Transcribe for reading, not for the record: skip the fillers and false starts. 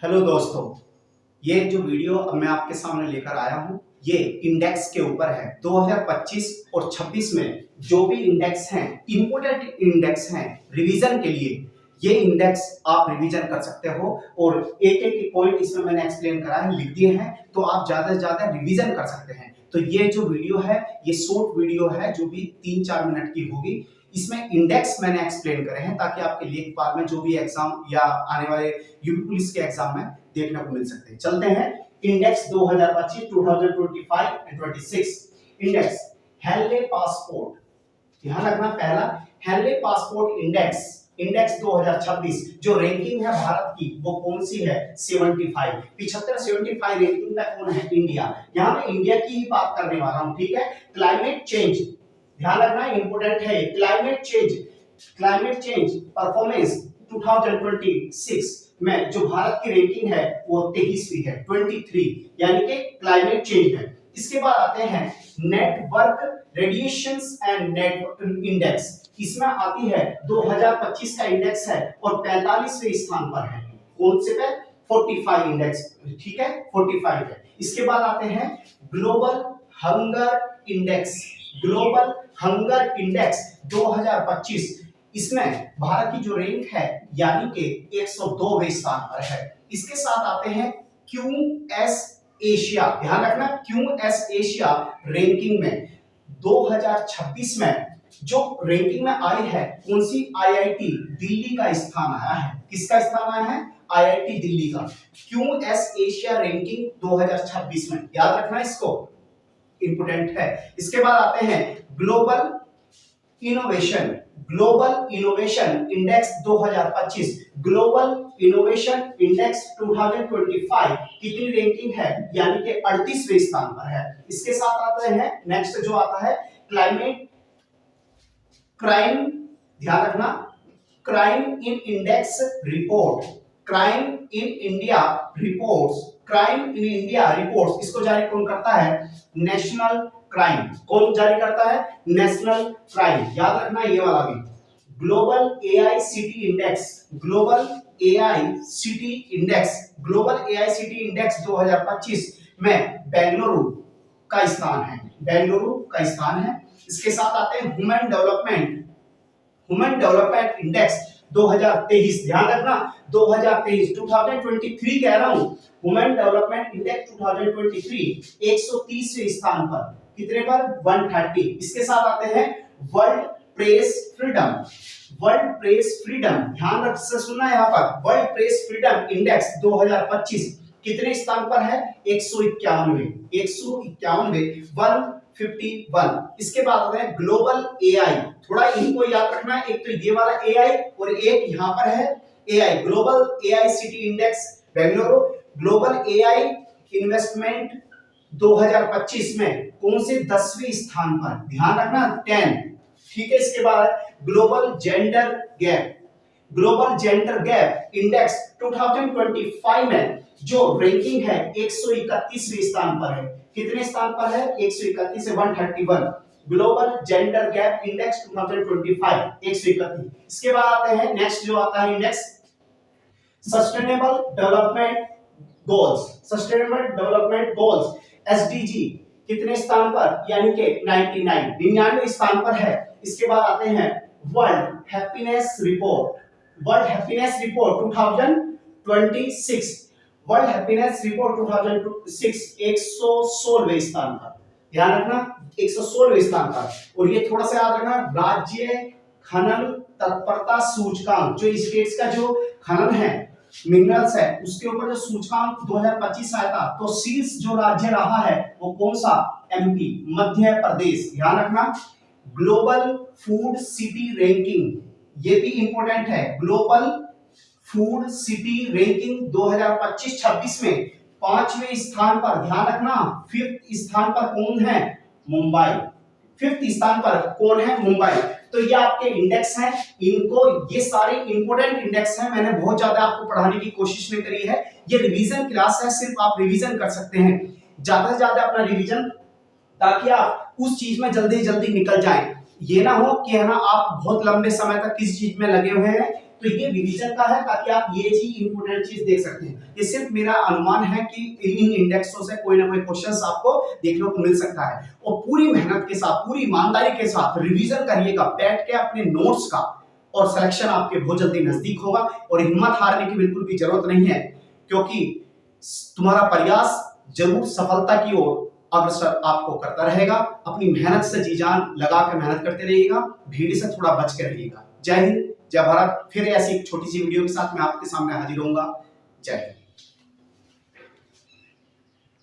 Hello दोस्तों, ये जो वीडियो अब मैं आपके सामने लेकर आया हूँ ये इंडेक्स के ऊपर है। 2025 और 26 में जो भी इंडेक्स हैं, इंपोर्टेंट इंडेक्स हैं रिवीजन के लिए, ये इंडेक्स आप रिवीजन कर सकते हो और एक एक पॉइंट इसमें मैंने एक्सप्लेन करा है, लिख दिए हैं, तो आप ज्यादा से ज्यादा रिवीजन कर सकते हैं। तो ये जो वीडियो है ये शॉर्ट वीडियो है जो भी 3-4 मिनट की होगी। इसमें इंडेक्स मैंने एक्सप्लेन करे हैं ताकि आपके लेखपाल में जो भी एग्जाम या आने वाले यूपी पुलिस के एग्जाम में देखने को मिल सकते हैं। चलते हैं index 2025, 2025 and 26 index Henley passport. ध्यान रखना, पहला हेनले पासपोर्ट इंडेक्स, इंडेक्स 2026 जो रैंकिंग है भारत की वो कौन सी है? 75। 75 रैंकिंग पे कौन है? इंडिया। यहां मैं इंडिया की ही बात करने वाला हूं, ठीक है। क्लाइमेट चेंज, ध्यान रखना इंपोर्टेंट है। क्लाइमेट चेंज परफॉर्मेंस 2026 में जो भारत की रैंकिंग है वो 23वीं है, 23 यानी कि क्लाइमेट चेंज है। इसके बाद आते हैं network radiations and network index. इसमें आती है 2025 का इंडेक्स है और 45वें स्थान पर है। कौन से पे? 45 इंडेक्स, ठीक है, 45 है। इसके बाद आते हैं global hunger index. Global hunger index 2025, इसमें भारत की जो रैंक है यानी कि 102वें स्थान पर है। इसके साथ आते हैं क्यूएस एशिया। ध्यान रखना, क्यूएस एशिया रैंकिंग में 2026 में जो रैंकिंग में आई है कौन सी? आईआईटी दिल्ली का स्थान आया है। किसका स्थान आया है? आईआईटी दिल्ली का। क्यूएस एशिया रैंकिंग 2026 में, याद रखना इसको, इंपोर्टेंट है। इसके बाद आते हैं global innovation index 2025। Global innovation index 2025 कितनी रैंकिंग है? यानी कि 38वें स्थान पर है। इसके साथ आते हैं नेक्स्ट जो आता है क्लाइमेट क्राइम। ध्यान रखना, crime in index report, crime in India reports. इसको जारी कौन करता है? National crime. कौन जारी करता है? National crime. याद रखना ये वाला भी। ग्लोबल एआईसीटी इंडेक्स 2025 में बेंगलुरु का स्थान है। इसके साथ आते हैं ह्यूमन डेवलपमेंट इंडेक्स 2023। ध्यान रखना 2023 कह रहा हूं। ह्यूमन डेवलपमेंट इंडेक्स 2023 130वें स्थान पर। कितने पर? 130। इसके साथ आते हैं वर्ल्ड प्रेस फ्रीडम। ध्यान रख से सुनना यहाँ पर, वर्ल्ड प्रेस फ्रीडम इंडेक्स 2025 कितने स्थान पर है? 151। 151। इसके बाद आते हैं ग्लोबल एआई। थोड़ा इनको याद रखना, एक तो ये वाला एआई और एक यहाँ पर है AI. Global AI city index Bengaluru. Global AI investment 2025 में कौन से? 10वें स्थान पर। ध्यान रखना 10, ठीक है। इसके बाद ग्लोबल जेंडर गैप इंडेक्स 2025 में जो रैंकिंग है 131वें स्थान पर है। कितने स्थान पर है? 131 से 131। Global gender gap index 2025 131। इसके बाद आते हैं नेक्स्ट जो आता है index sustainable development goals SDG कितने स्थान पर? यानी कि 99वें स्थान पर है। इसके बाद आते हैं world happiness report 2026। World happiness report 2026 116वें स्थान पर। ध्यान रखना 116वें स्थान पर। और ये थोड़ा सा याद रखना, राज्य खनन तत्परता सूचकांक, जो स्टेट्स का जो खनन है मिनरल्स है उसके ऊपर जो सूचकांक 2025 आया था, तो शीर्ष जो राज्य रहा है वो कौन सा? एमपी, मध्य प्रदेश। ध्यान रखना ग्लोबल फूड सिटी रैंकिंग, ये भी इंपॉर्टेंट है। ग्लोबल फूड सिटी रैंकिंग 2025-26 में 5वें स्थान पर। ध्यान रखना 5th स्थान पर कौन है? मुंबई। 5th स्थान पर कौन है? मुंबई। तो ये आपके इंडेक्स हैं, इनको, ये सारे इंपोर्टेंट इंडेक्स हैं। मैंने बहुत ज्यादा आपको पढ़ाने की कोशिश नहीं करी है, ये रिवीजन क्लास है, सिर्फ आप रिवीजन कर सकते हैं। ज्यादा से ज्यादा अपना रिवीजन, ताकि आप उस चीज में जल्दी जल्दी निकल जाएं। ये ना हो कि है ना आप बहुत लंबे समय तक किसी चीज में लगे हुए हैं तो ये रिवीजन का है ताकि आप ये चीज इंपोर्टेंट चीज देख सकते हैं। ये सिर्फ मेरा अनुमान है कि इन इंडेक्सों से कोई ना कोई क्वेश्चंस आपको देखने को मिल सकता है। और पूरी मेहनत के साथ, पूरी ईमानदारी के साथ रिवीजन करिएगा, बैठ के अपने नोट्स का, और सिलेक्शन आपके बहुत जल्दी नजदीक होगा। और हिम्मत हारने की बिल्कुल भी जरूरत नहीं है, क्योंकि तुम्हारा प्रयास जरूर सफलता की ओर अग्रसर आपको करता रहेगा। अपनी मेहनत से जी जान लगा कर मेहनत करते रहिएगा, भीड़ से थोड़ा बच के रहिएगा। जय हिंद, जय भारत। फिर ऐसी एक छोटी सी वीडियो के साथ मैं आपके सामने हाजिर होऊंगा। जय हिंद।